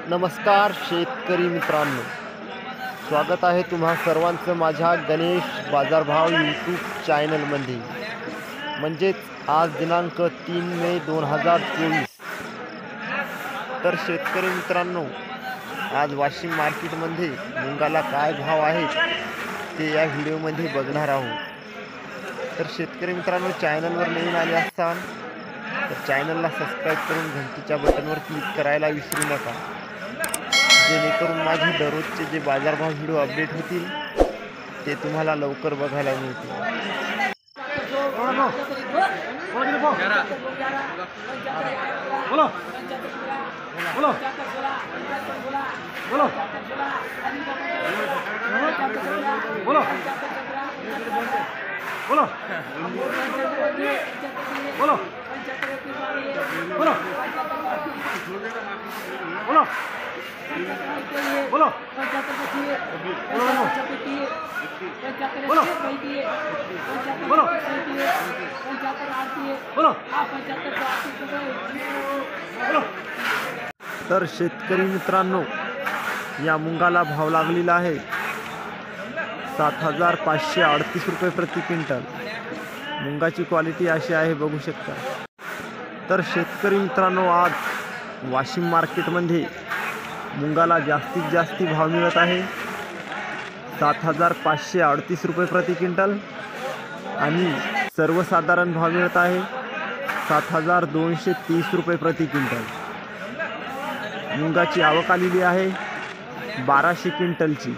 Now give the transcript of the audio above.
नमस्कार शेतकरी मित्रांनो, स्वागत आहे तुम्हा सर्वांचं माझ्या गणेश बाजारभाव यूट्यूब चॅनलमध्ये। म्हणजेच आज दिनांक 3 मे 2024। तर शेतकरी मित्रांनो, आज वाशिम मार्केटमध्ये मुंगाला काय भाव आहेत ते या व्हिडिओमध्ये बघणार आहोत। तर शेतकरी मित्रांनो, चॅनलवर नवीन आले असाल तर चॅनलला सबस्क्राईब करून घंटीच्या बटनवर क्लिक करायला विसरू नका, जेणेकरून माझे दररोजचे जे बाजारभाव व्हिडिओ अपडेट होतील ते तुम्हाला लवकर बघायला मिळतील। तर शेतकरी मित्रांनो, या मुंगाला भाव लागलेला आहे 7,538 रुपये प्रति क्विंटल। मुंगाची क्वालिटी अशी आहे, बघू शकता। तर शेतकरी मित्रांनो, आज वाशिम मार्केटमध्ये मुंगाला जास्तीत जास्त भाव मिळत आहे 7,538 रुपये प्रति क्विंटल आणि सर्वसाधारण भाव मिळत आहे 7,230 रुपये प्रति क्विंटल। मुंगाची आवक आलेली आहे 1200 क्विंटलची।